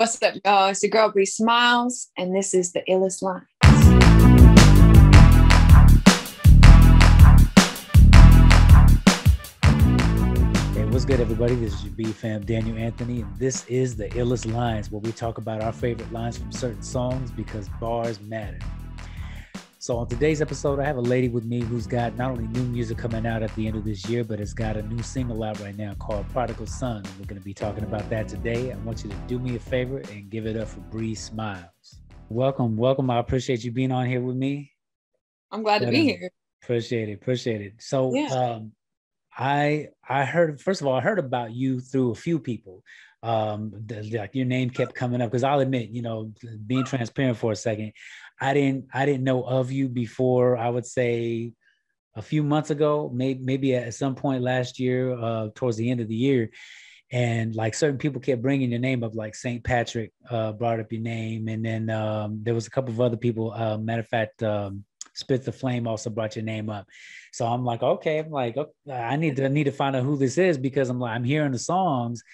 What's up, y'all? It's your girl, Bri Smilez, and this is the illest line. Hey, what's good, everybody? This is your B fam, Daniel Anthony, and this is the illest lines, where we talk about our favorite lines from certain songs because bars matter. So on today's episode, I have a lady with me who's got not only new music coming out at the end of this year, but has got a new single out right now called Prodigal. We're going to be talking about that today. I want you to do me a favor and give it up for Bri Smilez. Welcome. I appreciate you being on here with me. I'm glad to be here. Appreciate it. So yeah. I heard, first of all, I heard about you through a few people. Like your name kept coming up because I'll admit, being transparent for a second, I didn't know of you before. I would say a few months ago, maybe at some point last year, towards the end of the year, and like certain people kept bringing your name up, like St. Patrick brought up your name, and then there was a couple of other people. Matter of fact, Spit the Flame also brought your name up. So I'm like, okay, I need to find out who this is, because I'm hearing the songs,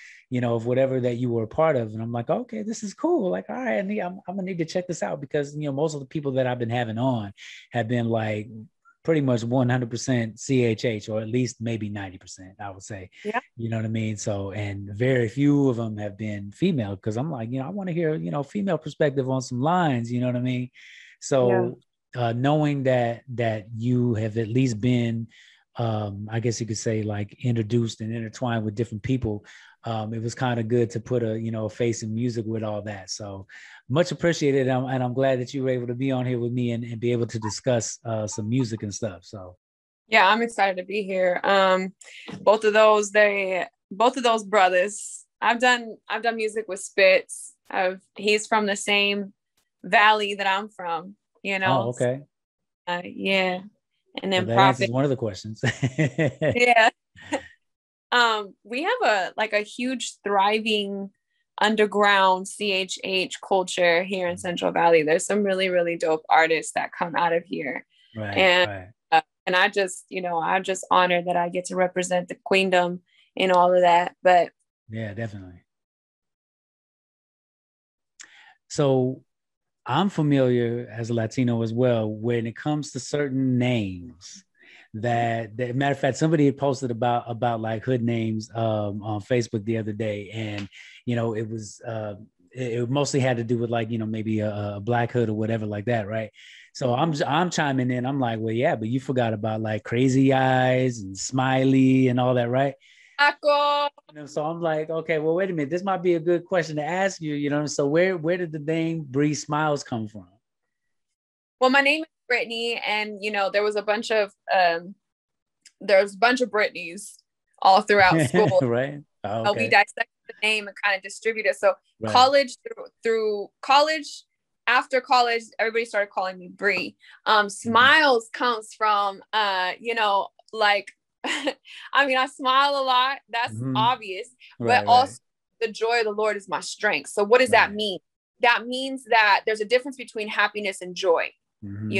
of whatever that you were a part of. And I'm like, okay, this is cool. Like, all right, I'm gonna need to check this out, because, most of the people that I've been having on have been like pretty much 100% CHH, or at least maybe 90%, I would say. Yeah. You know what I mean? So, and very few of them have been female, because I'm like, I want to hear, female perspective on some lines, you know what I mean? So knowing that you have at least been, I guess you could say, like introduced and intertwined with different people, it was kind of good to put a face in music with all that. So much appreciated. And I'm glad that you were able to be on here with me and be able to discuss some music and stuff. So yeah, I'm excited to be here. Both of those brothers, I've done music with Spitz. He's from the same valley that I'm from, Oh, okay. Yeah. And then that answers one of the questions. Yeah. We have a huge thriving underground CHH culture here in Central Valley. There's some really, really dope artists that come out of here. Right. And I just, I'm just honored that I get to represent the queendom in all of that. But yeah, definitely. So I'm familiar as a Latino as well when it comes to certain names that matter of fact, somebody had posted about like hood names on Facebook the other day, and it was it mostly had to do with like maybe a black hood or whatever like that, right? So I'm chiming in. I'm like, well, yeah, but you forgot about like Crazy Eyes and Smiley and all that, right? So I'm like, okay, well, wait a minute. This might be a good question to ask you. So where did the name Bri Smilez come from? Well, my name is Brittany, and there was a bunch of Britneys all throughout school. Right. Oh, okay. We dissected the name and kind of distributed it. So right. College through college, after college, everybody started calling me Bri. Smilez comes from like I mean, I smile a lot. That's obvious. But also the joy of the Lord is my strength. So what does that mean? That means that there's a difference between happiness and joy, and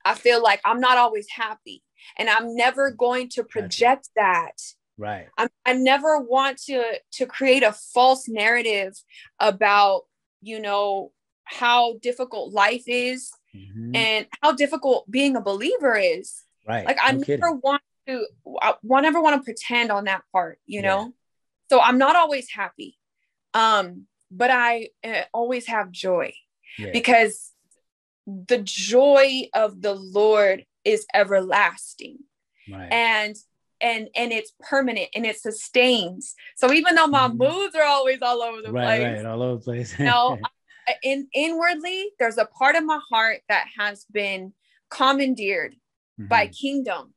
I feel like I'm not always happy, and I'm never going to project that. Right. I never want to create a false narrative about, how difficult life is and how difficult being a believer is. Right. Like I never want to pretend on that part, So I'm not always happy. But I always have joy because the joy of the Lord is everlasting. Right. And it's permanent and it sustains. So even though my moods are always all over the place, right, all over the place. Inwardly, there's a part of my heart that has been commandeered by kingdom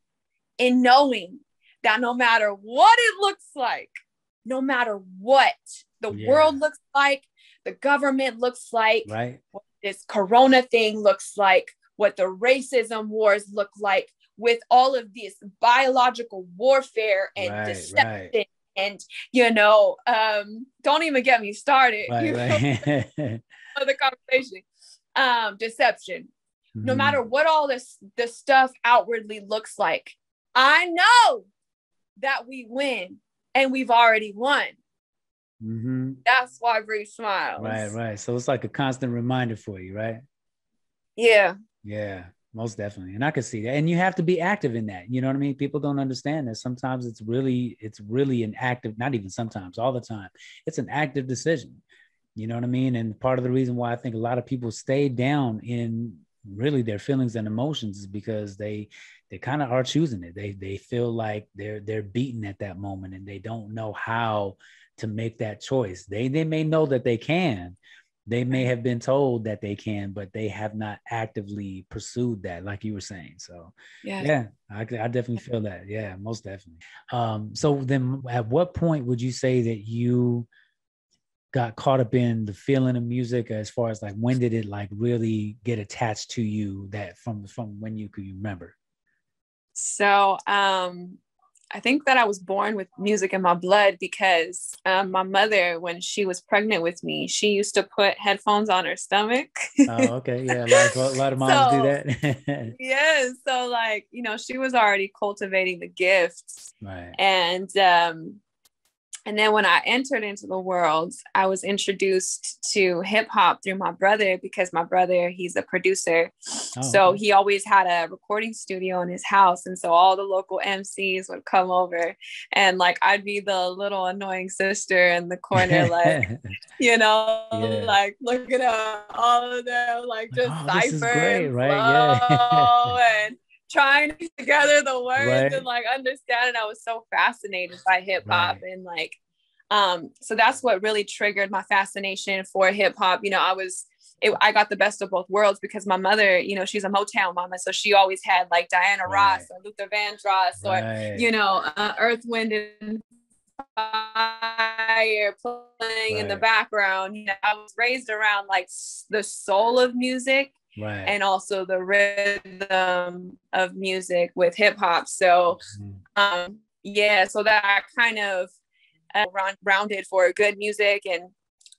in knowing that no matter what it looks like, no matter what the world looks like, the government looks like, what this corona thing looks like, what the racism wars look like, with all of this biological warfare and deception and, don't even get me started. The conversation, deception. No matter what all this stuff outwardly looks like, I know that we win and we've already won. That's why Bri Smilez. Right. So it's like a constant reminder for you, right? Yeah. Yeah, most definitely. And I could see that. And you have to be active in that. You know what I mean? People don't understand that. Sometimes it's really an active, not even sometimes, all the time. It's an active decision. You know what I mean? And part of the reason why I think a lot of people stay down in really their feelings and emotions is because they kind of are choosing it. They feel like they're beaten at that moment and they don't know how to make that choice. They may know that they can. They may have been told that they can, but they have not actively pursued that, like you were saying. So yeah, I definitely feel that. Yeah, most definitely. So then at what point would you say that you got caught up in the feeling of music, as far as like when did it like really get attached to you, that from when you could remember? So I think that I was born with music in my blood because my mother, when she was pregnant with me, she used to put headphones on her stomach. Oh, okay. Yeah, a lot of moms do that. Yeah, so like, you know, she was already cultivating the gifts. Right. And then when I entered into the world, I was introduced to hip hop through my brother, because my brother, he's a producer. So he always had a recording studio in his house. And so all the local MCs would come over and like, I'd be the little annoying sister in the corner, like, you know, like looking at all of them, like just this is cipher great, and right? flow and trying to put together the words and like understand. And I was so fascinated by hip hop and like, so that's what really triggered my fascination for hip hop. You know, I got the best of both worlds because my mother, you know, she's a Motown mama. So she always had like Diana Ross or Luther Vandross or, you know, Earth, Wind and Fire playing in the background. You know, I was raised around like the soul of music. And also the rhythm of music with hip hop. So, so that kind of rounded for good music and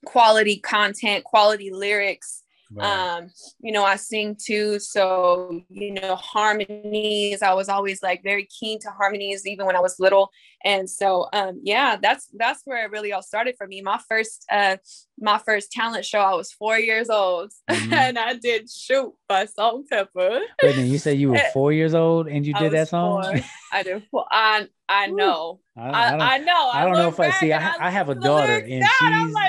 quality content, quality lyrics. You know, I sing too. So, you know, harmonies, I was always like very keen to harmonies, even when I was little. And so, that's where it really all started for me. My first talent show, I was 4 years old and I did Shoot by Salt and Pepper. Wait a minute, you said you were 4 years old and you did that song? 4. I did. I know. I know. I don't know if I see. I have a daughter and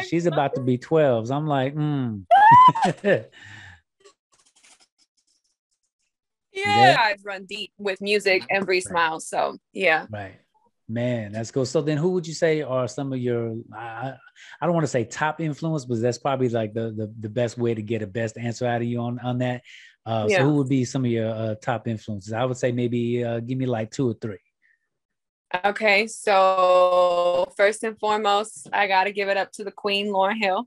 she's about to be 12. So I'm like, I run deep with music and Bri Smilez. So yeah. Right. Man, that's cool. So then who would you say are some of your, I don't want to say top influence, but that's probably like the best way to get a best answer out of you on that. So who would be some of your top influences? I would say maybe give me like 2 or 3. Okay. So first and foremost, I got to give it up to the Queen, Lauryn Hill.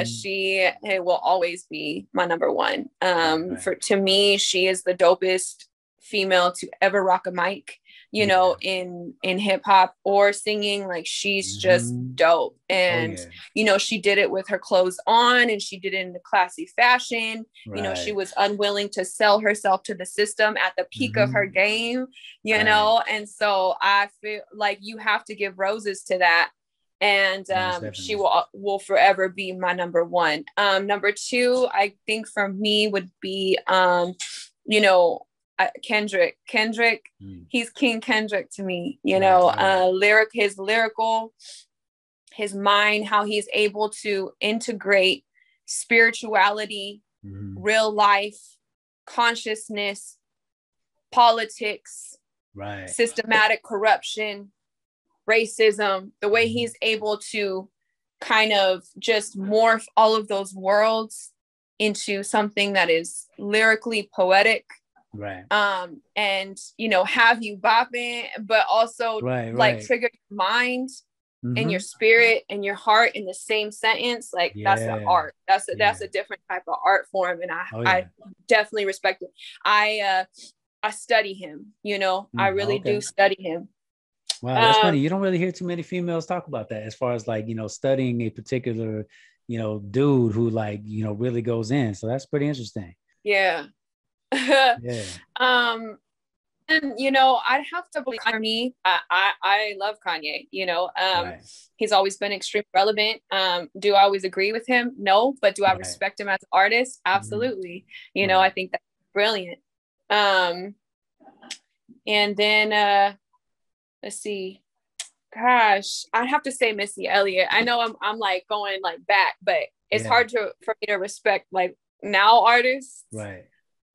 She will always be my number one. To me, she is the dopest female to ever rock a mic, you know, in hip hop or singing. Like she's just dope. And, you know, she did it with her clothes on and she did it in the classy fashion. You know, she was unwilling to sell herself to the system at the peak of her game, you know? And so I feel like you have to give roses to that. And she will forever be my number one. Number 2, I think for me would be, you know, Kendrick. He's King Kendrick to me. You know, his lyrical, his mind, how he's able to integrate spirituality, real life, consciousness, politics, systematic corruption, racism, the way he's able to kind of just morph all of those worlds into something that is lyrically poetic, and you know, have you bopping, but also like trigger your mind and your spirit and your heart in the same sentence. Like that's an art. That's a different type of art form, and I definitely respect it. I study him. You know, I really do study him. Wow, that's funny. You don't really hear too many females talk about that, as far as like, you know, studying a particular, you know, dude who like, you know, really goes in. So that's pretty interesting. Yeah. you know, I'd have to believe for me. I love Kanye. You know, he's always been extremely relevant. Do I always agree with him? No, but do I respect him as an artist? Absolutely. You know, I think that's brilliant. And then let's see. Gosh, I'd have to say Missy Elliott. I know I'm like going like back, but it's hard for me to respect like now artists. Right.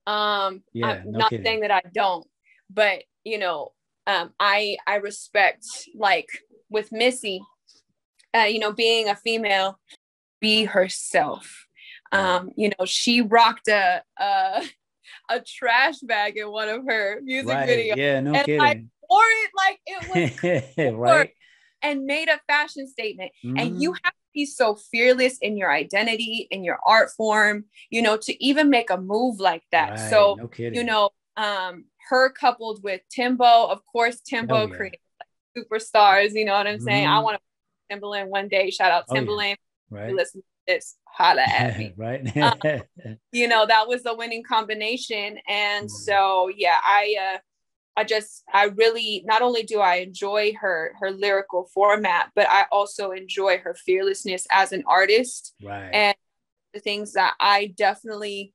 I'm not saying that I don't, but you know, I respect, like with Missy, you know, being a female, be herself. You know, she rocked a trash bag in one of her music videos. Yeah, no and kidding. Like, wore it like it was right. And made a fashion statement. And you have to be so fearless in your identity, in your art form, you know, to even make a move like that. So, no kidding. You know, her coupled with Timbo, of course, Timbo created like superstars, you know what I'm saying? I want to Timbaland one day. Shout out Timbaland. Right. You listen to this, holla at me. Right. You know, that was the winning combination. And so, yeah, I really, not only do I enjoy her lyrical format, but I also enjoy her fearlessness as an artist. Right. And the things that I definitely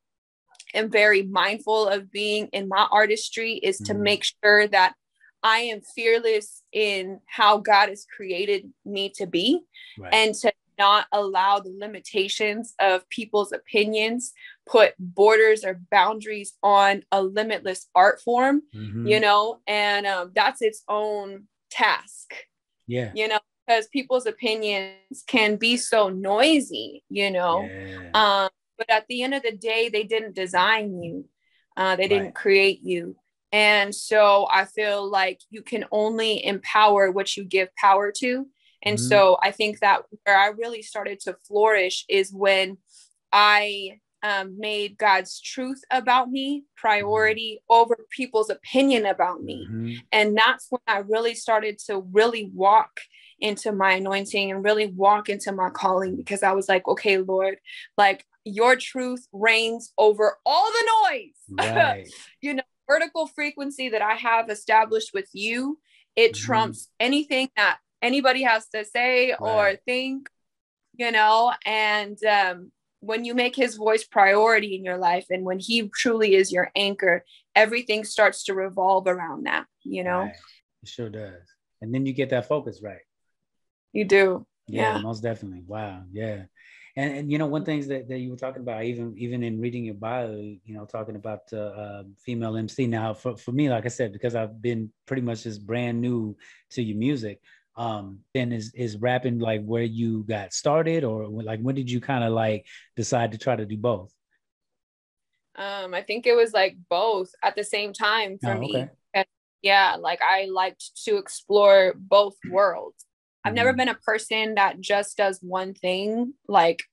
am very mindful of being in my artistry is to make sure that I am fearless in how God has created me to be, and to not allow the limitations of people's opinions put borders or boundaries on a limitless art form, you know, and that's its own task. You know, because people's opinions can be so noisy, you know. But at the end of the day, they didn't design you. They didn't create you. And so I feel like you can only empower what you give power to. And so I think that where I really started to flourish is when I made God's truth about me priority over people's opinion about me. And that's when I really started to really walk into my anointing and really walk into my calling, because I was like, okay, Lord, like your truth reigns over all the noise. You know, vertical frequency that I have established with you, it trumps anything that anybody has to say or think, you know. And when you make his voice priority in your life, and when he truly is your anchor, everything starts to revolve around that, you know. It sure does. And then you get that focus right. You do. Yeah, most definitely. Wow. Yeah. And you know, one thing that you were talking about, even in reading your bio, you know, talking about female MC. Now, for me, like I said, because I've been pretty much just brand new to your music, then is rapping like where you got started, or like when did you kind of like decide to try to do both? I think it was like both at the same time for me. And yeah, like I liked to explore both worlds. I've never been a person that just does one thing. Like,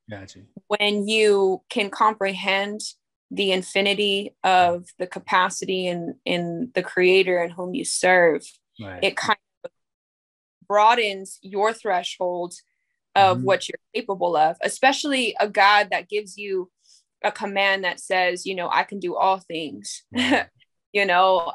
when you can comprehend the infinity of the capacity in the creator in whom you serve, it kind of broadens your threshold of what you're capable of, especially a God that gives you a command that says, you know, I can do all things. You know,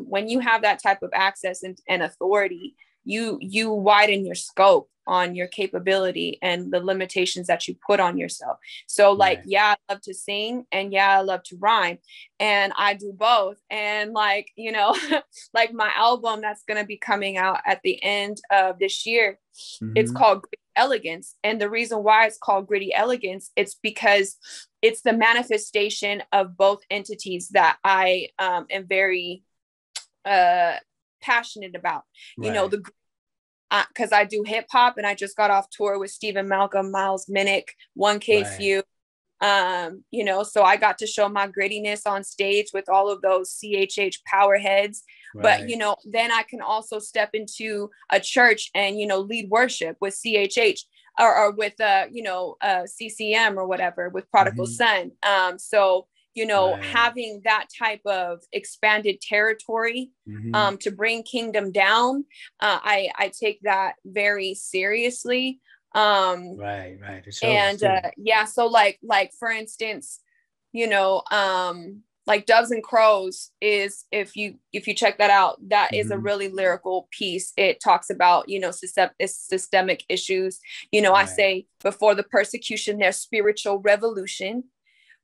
when you have that type of access and authority, you widen your scope on your capability and the limitations that you put on yourself. So like, yeah, I love to sing, and yeah, I love to rhyme, and I do both. And like, you know, like my album that's going to be coming out at the end of this year, it's called Gritty Elegance. And the reason why it's called Gritty Elegance, it's because it's the manifestation of both entities that I am very passionate about. You know, the because I do hip hop, and I just got off tour with Stephen Malcolm, Miles Minnick, 1K Few. You know, so I got to show my grittiness on stage with all of those CHH power heads. But, you know, then I can also step into a church and, you know, lead worship with CHH or with, you know, CCM or whatever with Prodigal Son. So, you know, having that type of expanded territory to bring kingdom down, I take that very seriously. And yeah, so like for instance, you know, like Doves and Crows is, if you check that out, that is a really lyrical piece. It talks about, you know, systemic issues. You know, I say, before the persecution, there's spiritual revolution,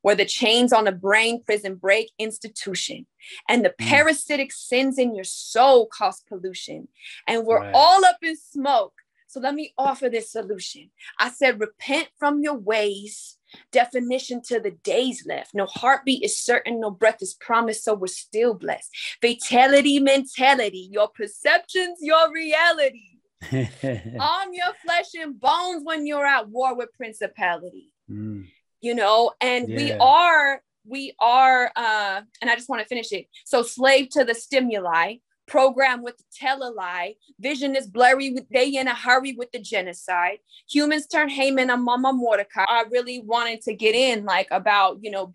where the chains on the brain prison break institution, and the parasitic sins in your soul cause pollution. And we're all up in smoke. So let me offer this solution. I said, repent from your ways. Definition to the days left. No heartbeat is certain, no breath is promised, so we're still blessed. Fatality mentality, your perceptions, your reality. Arm your flesh and bones when you're at war with principality. You know, and we are, and I just want to finish it. So slave to the stimuli, program with the tell-a-lie, vision is blurry, they in a hurry with the genocide. Humans turn Haman and Mama Mordecai. I really wanted to get in like about, you know,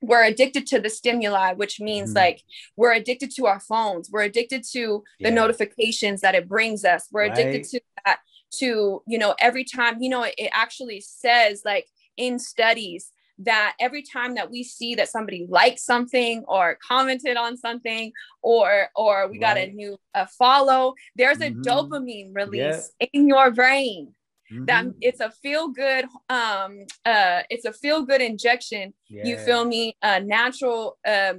we're addicted to the stimuli, which means like we're addicted to our phones. We're addicted to the notifications that it brings us. We're addicted to that, to, you know, every time, you know, it actually says like in studies that every time that we see that somebody liked something or commented on something, or we got a new follow, there's a dopamine release in your brain. That it's a feel good, it's a feel good injection. You feel me? A natural, a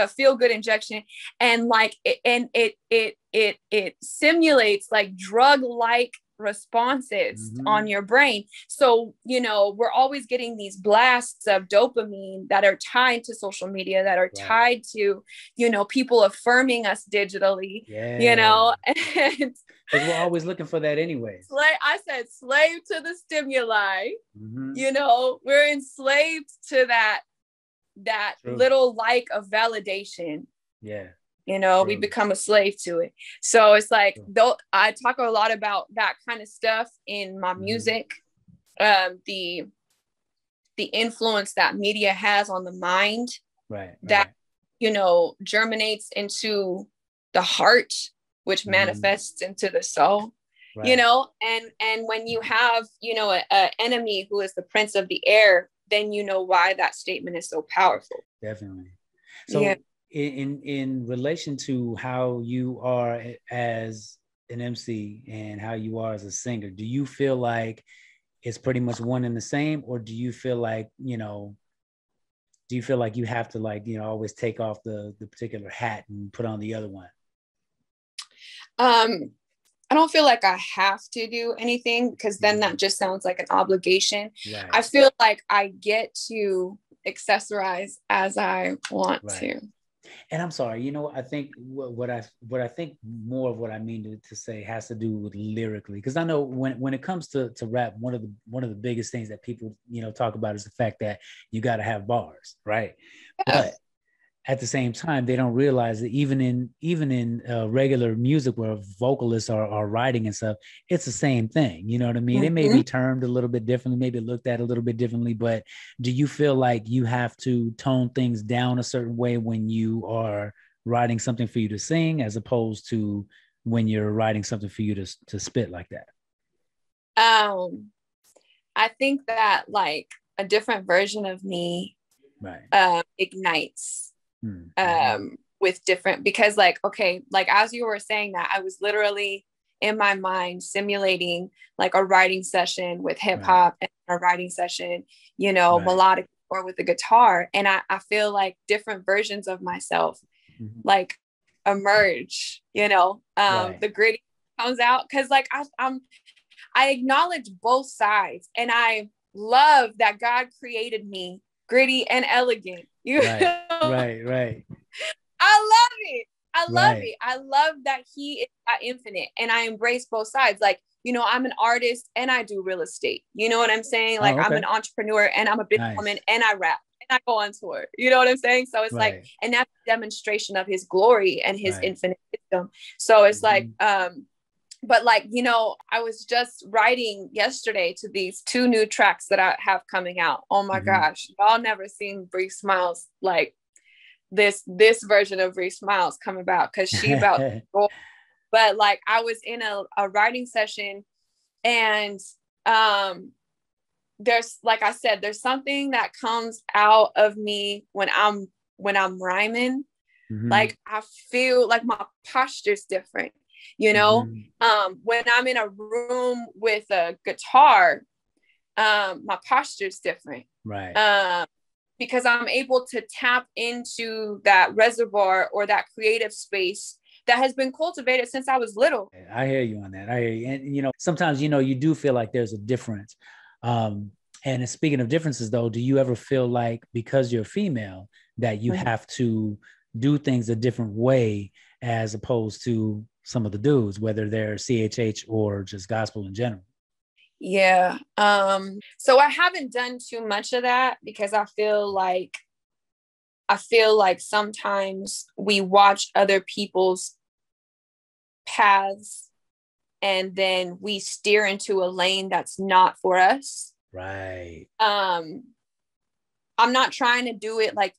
feel good injection, and like it simulates like drug like responses on your brain. So, you know, we're always getting these blasts of dopamine that are tied to social media, that are tied to, you know, people affirming us digitally, you know, and because we're always looking for that anyways. I said slave to the stimuli, you know, we're enslaved to that little like of validation. You know, we become a slave to it. So it's like, though I talk a lot about that kind of stuff in my music, the influence that media has on the mind, that, you know, germinates into the heart, which manifests into the soul, you know, and when you have, you know, a enemy who is the prince of the air, then you know why that statement is so powerful. Definitely. So in relation to how you are as an MC and how you are as a singer, do you feel like it's pretty much one and the same, or do you feel like, you know, do you feel like you have to, like, you know, always take off the particular hat and put on the other one? I don't feel like I have to do anything, because then that just sounds like an obligation. I feel like I get to accessorize as I want to. And I'm sorry, you know, I think what I think more of what I mean to say has to do with lyrically, because I know when it comes to rap, one of the biggest things that people, you know, talk about is the fact that you got to have bars, right? But at the same time, they don't realize that even in regular music where vocalists are writing and stuff, it's the same thing. You know what I mean? It may be termed a little bit differently, maybe looked at a little bit differently, but do you feel like you have to tone things down a certain way when you are writing something for you to sing, as opposed to when you're writing something for you to spit like that? I think that like a different version of me ignites with different, because like, okay, like as you were saying that, I was literally in my mind simulating like a writing session with hip hop and a writing session, you know, melodic or with the guitar. And I feel like different versions of myself like emerge, you know, the gritty comes out. Cause like I acknowledge both sides, and I love that God created me gritty and elegant. You know? Right. I love it. I love it. I love that he is that infinite, and I embrace both sides. Like, you know, I'm an artist and I do real estate. You know what I'm saying? Like, I'm an entrepreneur and I'm a businesswoman and I rap and I go on tour. You know what I'm saying? So it's like, and that's a demonstration of his glory and his infinite wisdom. So it's like, but like, you know, I was just writing yesterday to these 2 new tracks that I have coming out. Oh my gosh, y'all never seen Bri Smilez, like this version of Bri Smilez come about, because she about but like I was in a writing session, and there's, like I said, there's something that comes out of me when I'm rhyming. Like I feel like my posture's different, you know. When I'm in a room with a guitar, my posture's different, right? Because I'm able to tap into that reservoir or that creative space that has been cultivated since I was little. I hear you on that. I hear you. And, you know, sometimes, you know, you do feel like there's a difference. And speaking of differences, though, do you ever feel like because you're female that you have to do things a different way as opposed to some of the dudes, whether they're CHH or just gospel in general? Yeah. So I haven't done too much of that because I feel like sometimes we watch other people's paths and then we steer into a lane that's not for us. Right. I'm not trying to do it like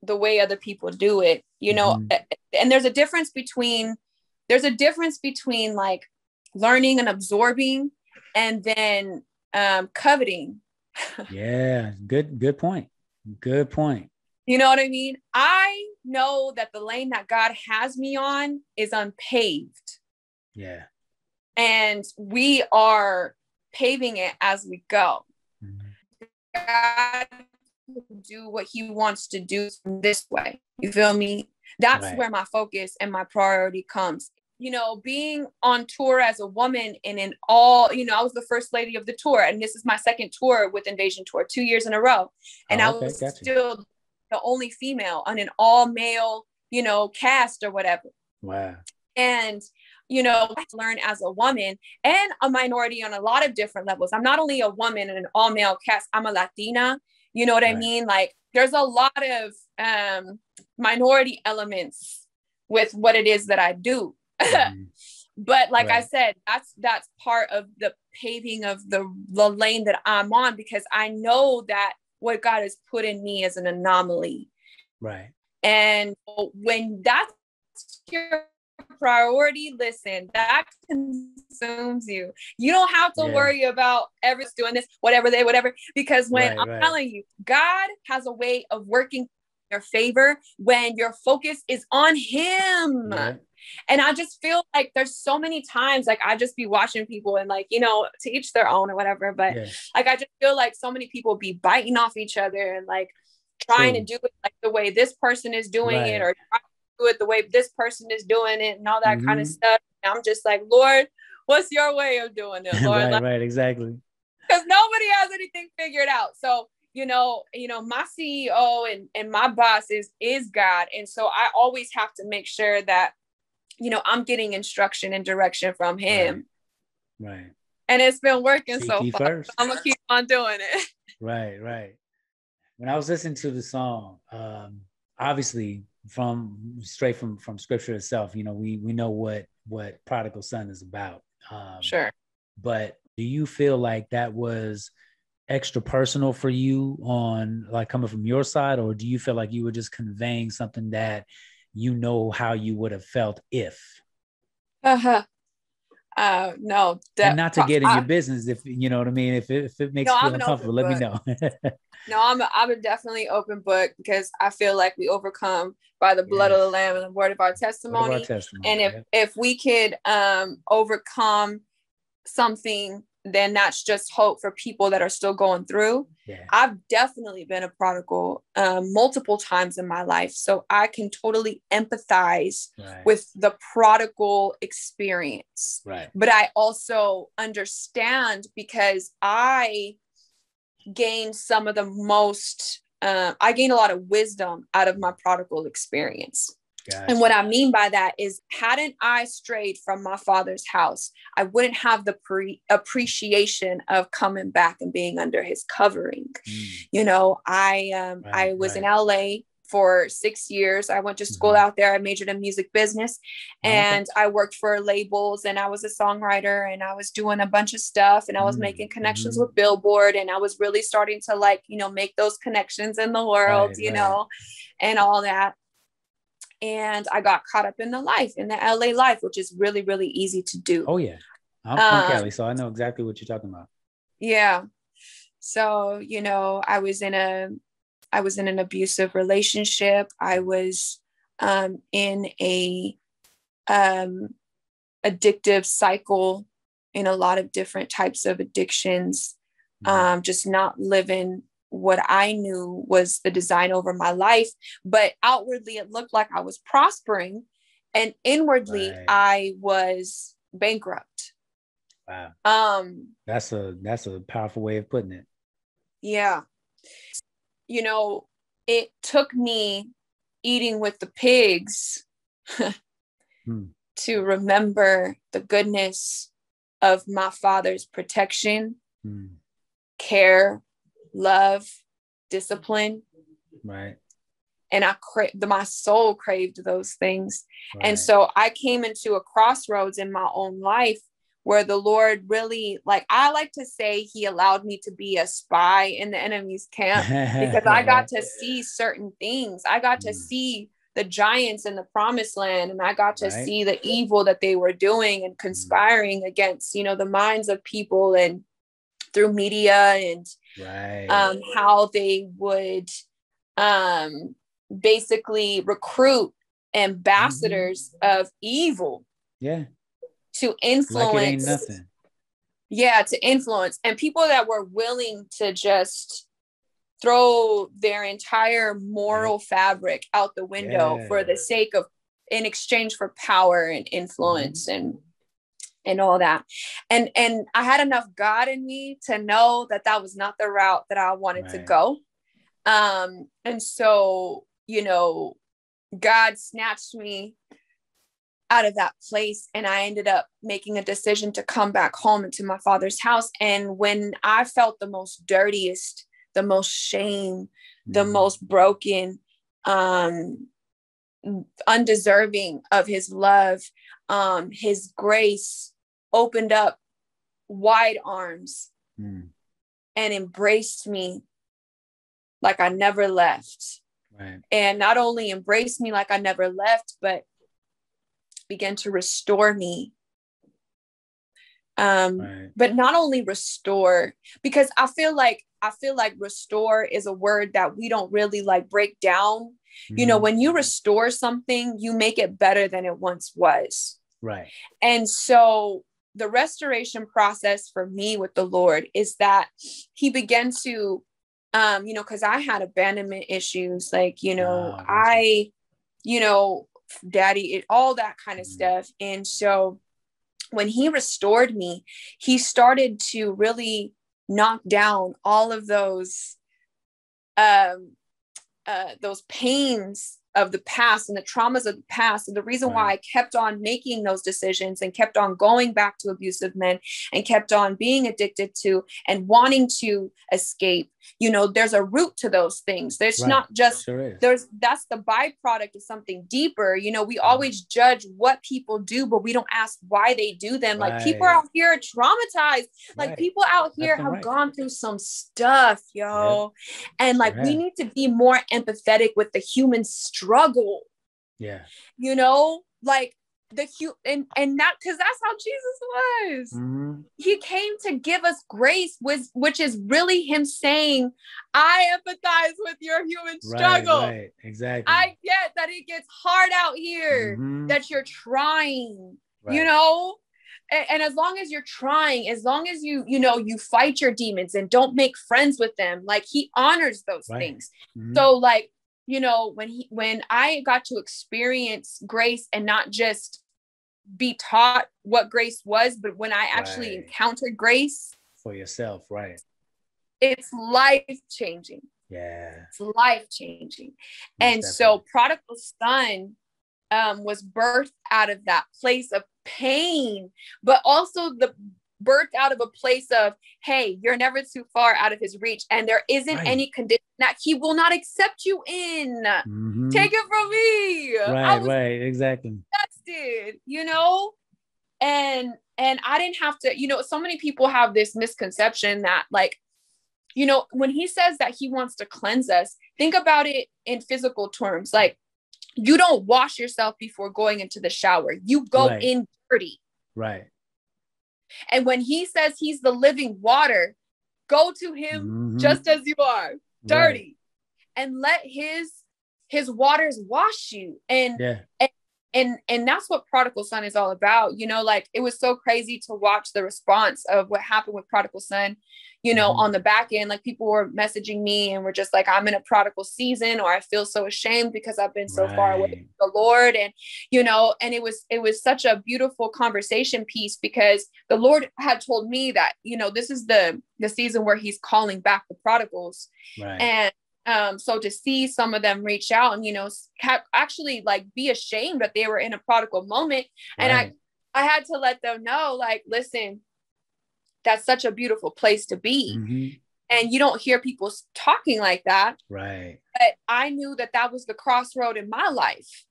the way other people do it, you know. And there's a difference between like learning and absorbing and then coveting. Yeah, good point. Good point. You know what I mean? I know that the lane that God has me on is unpaved. Yeah. And we are paving it as we go. God do what he wants to do this way. You feel me? That's where my focus and my priority comes. You know, being on tour as a woman and in all, you know, I was the first lady of the tour, and this is my second tour with Invasion Tour, 2 years in a row. And I was still the only female on an all male, you know, cast or whatever. Wow. And, you know, I learn as a woman and a minority on a lot of different levels. I'm not only a woman in an all male cast, I'm a Latina. You know what I mean? Like there's a lot of minority elements with what it is that I do. But like I said, that's part of the paving of the lane that I'm on, because I know that what God has put in me is an anomaly. Right. And when that's your priority, listen, that consumes you. You don't have to worry about ever doing this, whatever, because when I'm telling you, God has a way of working in your favor when your focus is on him. Yeah. And I just feel like there's so many times, like I just be watching people and like, you know, to each their own or whatever. But like, I just feel like so many people be biting off each other and like trying to do it like the way this person is doing it, or trying to do it the way this person is doing it and all that kind of stuff. And I'm just like, Lord, what's your way of doing it, Lord? Right, exactly. Because nobody has anything figured out. So, you know, my CEO and my boss is God. And so I always have to make sure that, you know, I'm getting instruction and direction from him. Right. And it's been working so far. I'm going to keep on doing it. Right. When I was listening to the song, obviously straight from scripture itself, you know, we know what Prodigal Son is about. Sure. But do you feel like that was extra personal for you on like coming from your side, or do you feel like you were just conveying something that you know how you would have felt if? No. And not to get in your business, if you know what I mean. If it makes you feel uncomfortable, let me know. No, I'm a definitely open book, because I feel like we overcome by the blood of the Lamb and the word of our testimony. And if we could overcome something, then that's just hope for people that are still going through. I've definitely been a prodigal multiple times in my life, so I can totally empathize with the prodigal experience. But I also understand, because I gained some of the most I gained a lot of wisdom out of my prodigal experience. Gotcha. And what I mean by that is, hadn't I strayed from my father's house, I wouldn't have the appreciation of coming back and being under his covering. You know, I was in LA for 6 years. I went to school out there. I majored in music business, and I worked for labels, and I was a songwriter, and I was doing a bunch of stuff, and I was making connections with Billboard, and I was really starting to, like, you know, make those connections in the world, you know, and all that. And I got caught up in the LA life, which is really, really easy to do. Oh yeah. I'm from Cali, so I know exactly what you're talking about. Yeah. So, I was in an abusive relationship. I was in a addictive cycle, in a lot of different types of addictions, just not living what I knew was the design over my life. But outwardly, it looked like I was prospering, and inwardly, I was bankrupt. Wow. That's a powerful way of putting it. Yeah. It took me eating with the pigs to remember the goodness of my Father's protection, care, love, discipline. Right. And my soul craved those things. Right. And so I came into a crossroads in my own life where the Lord really, I like to say, he allowed me to be a spy in the enemy's camp, because I got to see certain things. I got to see the giants in the promised land, and I got to see the evil that they were doing and conspiring against, the minds of people, and through media, and how they would basically recruit ambassadors of evil. Yeah. To influence. Like it ain't nothing. Yeah, to influence. And people that were willing to just throw their entire moral fabric out the window for the sake of, in exchange for power and influence and all that. And I had enough God in me to know that that was not the route that I wanted to go. And so, God snatched me out of that place, and I ended up making a decision to come back home into my Father's house. And when I felt the most dirtiest, the most shame, the most broken, undeserving of his love, his grace opened up wide arms and embraced me like I never left. And not only embraced me like I never left, but began to restore me. But not only restore, because I feel like restore is a word that we don't really break down. When you restore something, you make it better than it once was. Right. And so the restoration process for me with the Lord is that he began to, because I had abandonment issues, daddy, all that kind of stuff. And so when he restored me, he started to really knock down all of those pains of the past and the traumas of the past. And the reason why I kept on making those decisions and kept on going back to abusive men and kept on being addicted to and wanting to escape, there's a root to those things. There's not just, that's the byproduct of something deeper. We always judge what people do, but we don't ask why they do them. People out here are traumatized. People out here have gone through some stuff, yo. And we need to be more empathetic with the human struggle. Yeah. And not, because that's how Jesus was. He came to give us grace, which is really him saying, I empathize with your human struggle. Right, exactly. I get that it gets hard out here, that you're trying, and as long as you're trying, as long as you fight your demons and don't make friends with them, he honors those things. So when I got to experience grace and not just be taught what grace was, but when I actually encountered grace for yourself, it's life-changing. Yeah. It's life-changing. And so Prodigal Son was birthed out of that place of pain, but also birthed out of a place of, hey, you're never too far out of his reach, and there isn't any condition that he will not accept you in. Take it from me. Exactly. Tested, and I didn't have to, so many people have this misconception that when he says that he wants to cleanse us, think about it in physical terms. You don't wash yourself before going into the shower. You go in dirty. Right. And when he says he's the living water, Go to him just as you are, dirty, and let his waters wash you. And that's what Prodigal Son is all about. You know, like, it was so crazy to watch the response of what happened with Prodigal Son, you know, on the back end. Like, people were messaging me and were just like, I'm in a prodigal season, or I feel so ashamed because I've been so far away from the Lord. And, you know, and it was such a beautiful conversation piece, because the Lord had told me that, you know, this is the season where he's calling back the prodigals. And so to see some of them reach out and, you know, actually like be ashamed that they were in a prodigal moment. And I had to let them know, like, listen, that's such a beautiful place to be. And you don't hear people talking like that. But I knew that was the crossroad in my life.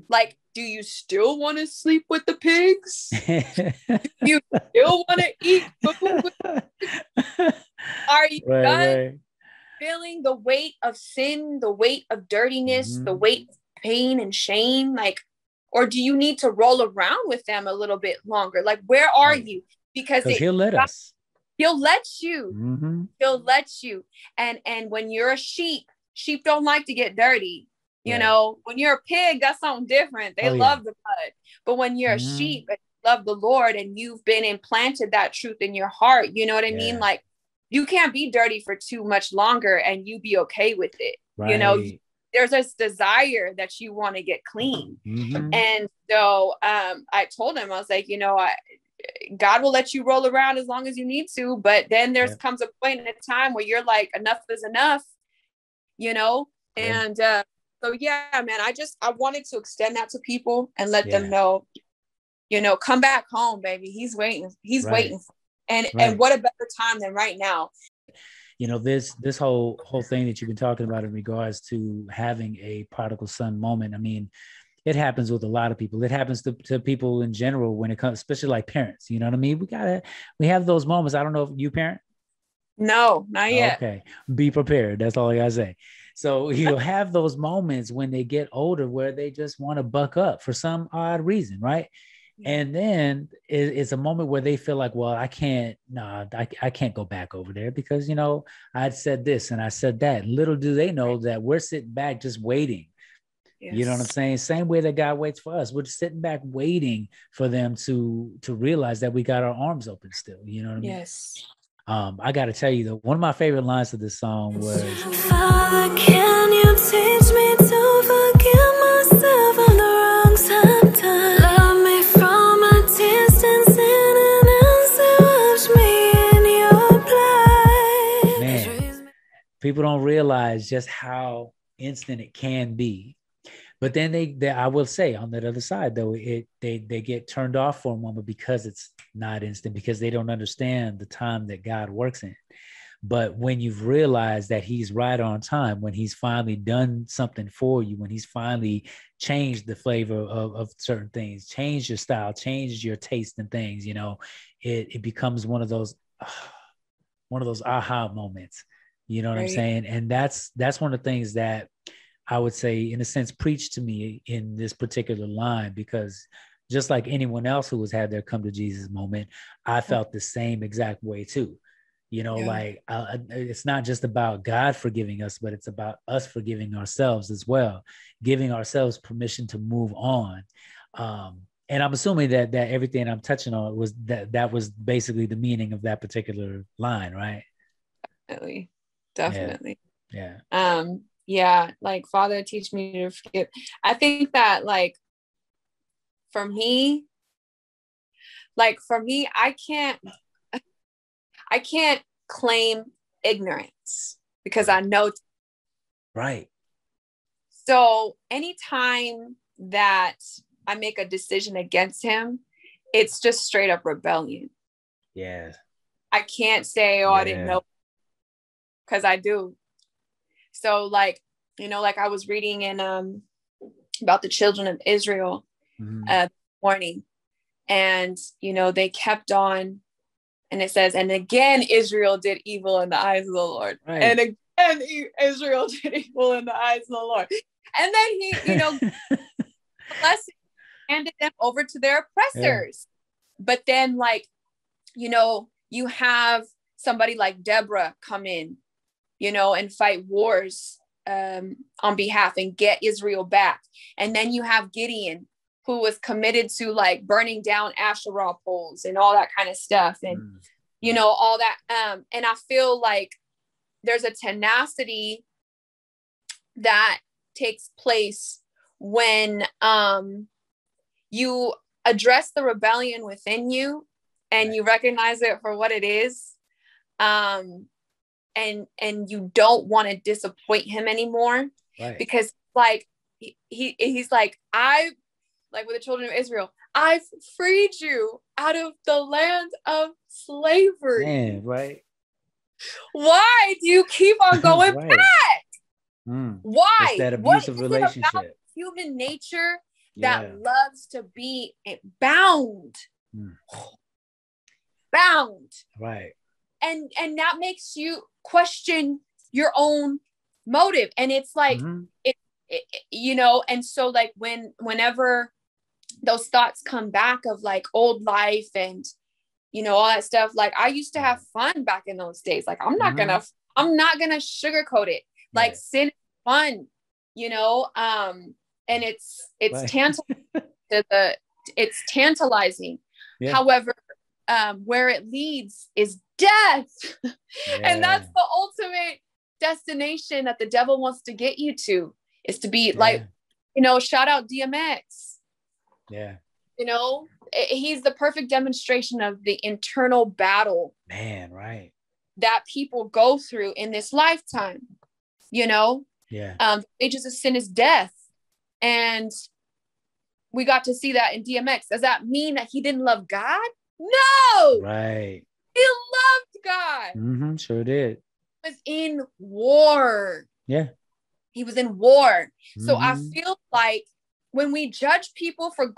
Like, do you still want to sleep with the pigs? Do you still want to eat food? Are you done feeling the weight of sin, the weight of dirtiness, the weight of pain and shame? Like, or do you need to roll around with them a little bit longer? Like, where are you? Because he'll let us. He'll let you. He'll let you. And when you're a sheep don't like to get dirty. You know, when you're a pig, that's something different. They love the blood. But when you're a sheep and you love the Lord and you've been implanted that truth in your heart, you know what I mean? Like, you can't be dirty for too much longer and you be okay with it. You know, there's this desire that you want to get clean. And so I told him, I was like, you know, God will let you roll around as long as you need to, but then comes a point in a time where you're like, enough is enough, you know? And so man, I wanted to extend that to people and let them know, you know, come back home, baby. He's waiting. He's waiting. And what a better time than right now. You know, this whole thing that you've been talking about in regards to having a prodigal son moment. I mean, it happens with a lot of people. It happens to people in general when it comes, especially like parents. You know what I mean? We have those moments. I don't know if you parent. No, not yet. Okay. Be prepared. That's all I gotta say. So you'll have those moments when they get older where they just want to buck up for some odd reason, right? And then it's a moment where they feel like, well, I can't go back over there because, you know, I said this and I said that. Little do they know that we're sitting back just waiting. You know what I'm saying? Same way that God waits for us. We're just sitting back waiting for them to realize that we got our arms open still. You know what I mean? Yes. I got to tell you though, one of my favorite lines of this song was, Father, can you teach me to forgive myself on the wrongs I've done? Love me from a distance and answer, wash me in your blood. Man, people don't realize just how instant it can be. But then they I will say on that other side though, they get turned off for a moment because it's not instant, because they don't understand the time that God works in. But when you've realized that he's right on time, when he's finally done something for you, when he's finally changed the flavor of certain things, changed your style, changed your taste in things, you know, it becomes one of those aha moments. You know what I'm saying? And that's one of the things that I would say, in a sense, preached to me in this particular line, because just like anyone else who has had their come to Jesus moment, I felt the same exact way too. You know, like it's not just about God forgiving us, but it's about us forgiving ourselves as well, giving ourselves permission to move on. And I'm assuming that everything I'm touching on was that was basically the meaning of that particular line, right? Definitely. Yeah. Yeah, like, Father, teach me to forgive. I think that, like, for me, I can't claim ignorance because I know. Right. So anytime that I make a decision against him, it's just straight up rebellion. Yeah. I can't say, I didn't know, because I do. So, like, you know, like I was reading in about the children of Israel morning, and, you know, they kept on, and it says, and again, Israel did evil in the eyes of the Lord. Right. And again, Israel did evil in the eyes of the Lord. And then he, you know, blessing, handed them over to their oppressors. But then, like, you know, you have somebody like Deborah come in, you know, and fight wars on behalf and get Israel back. And then you have Gideon, who was committed to like burning down Asherah poles and all that kind of stuff. And, you know, all that. And I feel like there's a tenacity that takes place when you address the rebellion within you and you recognize it for what it is. And you don't want to disappoint him anymore, because like he's like, like with the children of Israel, I've freed you out of the land of slavery. Man, right. Why do you keep on going back? Why? It's that abusive relationship. About human nature that loves to be bound. Bound. Right. And that makes you question your own motive. And it's like, it, you know, and so like whenever those thoughts come back of like old life and, you know, all that stuff, like I used to have fun back in those days. Like, I'm not gonna sugarcoat it. Like sin is fun, you know? And it's it's tantalizing. Yeah. However, where it leads is death. And that's the ultimate destination that the devil wants to get you to, is to be like, you know, shout out DMX. Yeah. You know, he's the perfect demonstration of the internal battle. Man, right. That people go through in this lifetime, you know? Yeah. Wages of sin is death. And we got to see that in DMX. Does that mean that he didn't love God? No. Right. He loved God. Sure did. He was in war. Yeah. He was in war. So I feel like when we judge people for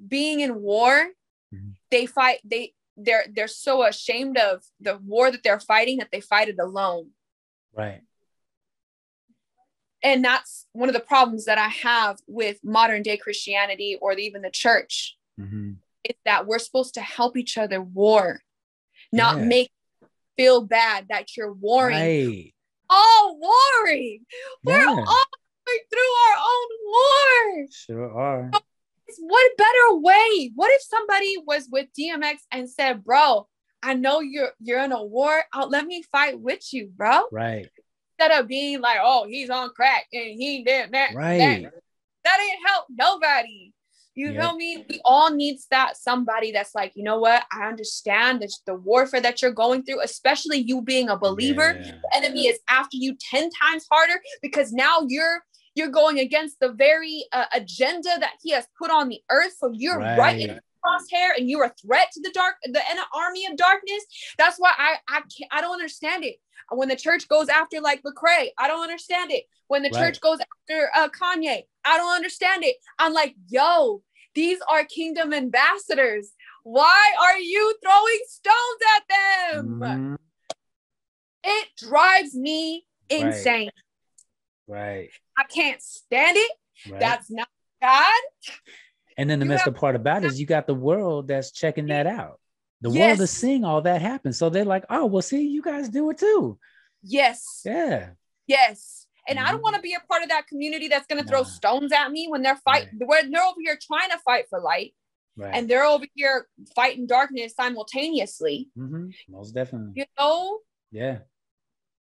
being in war, they fight, they're so ashamed of the war that they're fighting that they fight it alone. Right. And that's one of the problems that I have with modern day Christianity or even the church. It's that we're supposed to help each other war, not make you feel bad that you're warring. Right. All warring. We're all going through our own war. Sure are. What better way? What if somebody was with DMX and said, bro, I know you're in a war. Let me fight with you, bro. Right. Instead of being like, oh, he's on crack and he did that. Right. That didn't help nobody. You feel me? We all need somebody that's like, you know what? I understand the warfare that you're going through, especially you being a believer. Yeah. The enemy is after you 10 times harder because now you're going against the very agenda that he has put on the earth. So you're right in the crosshair and you're a threat to the army of darkness. That's why I don't understand it. When the church goes after like Lecrae, I don't understand it. When the church goes after Kanye, I don't understand it. I'm like, yo, these are kingdom ambassadors. Why are you throwing stones at them? It drives me insane. Right. I can't stand it. That's not God. And then the messed up part about it is you got the world that's checking that out. The world is seeing all that happen. So they're like, oh, well, see, you guys do it too. Yes. Yeah. Yes. And I don't want to be a part of that community that's going to throw stones at me when they're fighting. When they're over here trying to fight for light. Right. And they're over here fighting darkness simultaneously. Most definitely. You know? Yeah.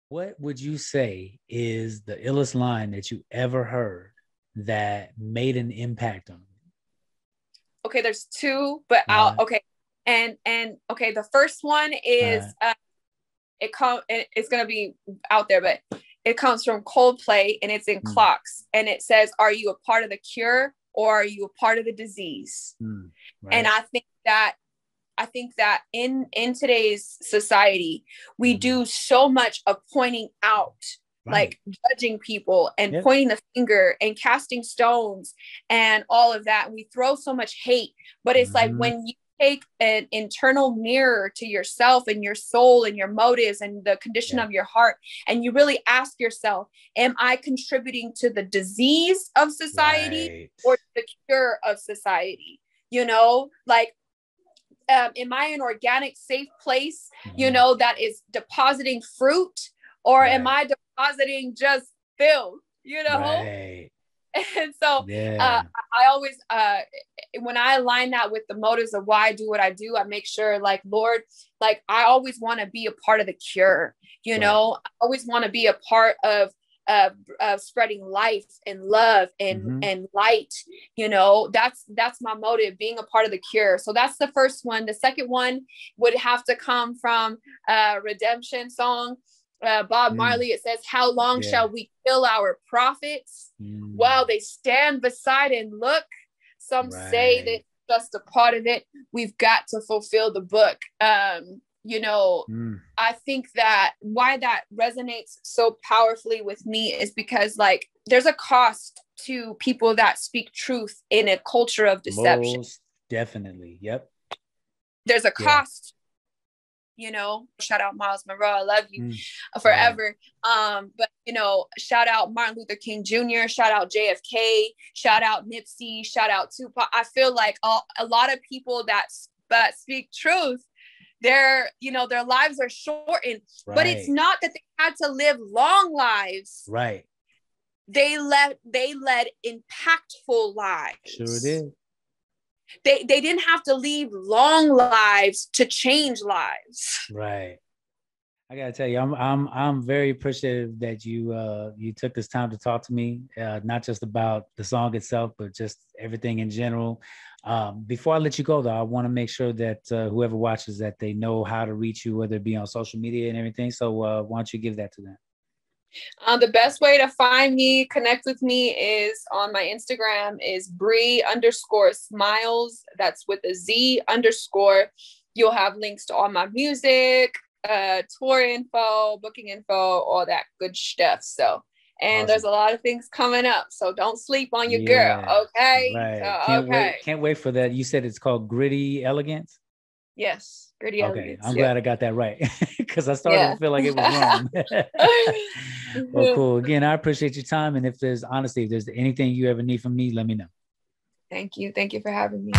What would you say is the illest line that you ever heard that made an impact on you? Okay, there's two, but okay. And okay, the first one is it's gonna be out there, but it comes from Coldplay and it's in Clocks, and it says, "Are you a part of the cure or are you a part of the disease?" And I think that in today's society, we do so much of pointing out, like judging people and pointing the finger and casting stones and all of that. We throw so much hate, but it's like when you take an internal mirror to yourself and your soul and your motives and the condition of your heart, and you really ask yourself, am I contributing to the disease of society or the cure of society? You know, like am I an organic, safe place, you know, that is depositing fruit, or am I depositing just filth, you know? Right. And so I always, when I align that with the motives of why I do what I do, I make sure, like, Lord, like, I always want to be a part of the cure, you know, I always want to be a part of spreading life and love and light, you know. That's my motive, being a part of the cure. So that's the first one. The second one would have to come from redemption song, Bob Marley. It says, how long shall we kill our prophets while they stand beside and look? Some say that just a part of it, we've got to fulfill the book. You know, I think that why that resonates so powerfully with me is because, like, there's a cost to people that speak truth in a culture of deception. Most definitely. Yep. There's a cost, you know. Shout out Miles Monroe. I love you forever. But, you know, shout out Martin Luther King Jr., shout out JFK, shout out Nipsey, shout out Tupac. I feel like a lot of people that speak truth, their lives are shortened, but it's not that they had to live long lives. Right. They led impactful lives. Sure did. They didn't have to leave long lives to change lives. Right. I gotta tell you, I'm very appreciative that you took this time to talk to me, not just about the song itself, but just everything in general. Before I let you go, though, I want to make sure that whoever watches that they know how to reach you, whether it be on social media and everything. So why don't you give that to them? The best way to find me, connect with me, is on my Instagram is Bri_Smilez. That's with a Z _. You'll have links to all my music, tour info, booking info, all that good stuff. So, and there's a lot of things coming up, so don't sleep on your girl. Okay. Right. So, can't wait for that. You said it's called Gritty Elegance? Yes. Gritty Elegance. I'm glad I got that right, because I started to feel like it was wrong. Well, cool. Again, I appreciate your time. And if there's anything you ever need from me, let me know. Thank you. Thank you for having me.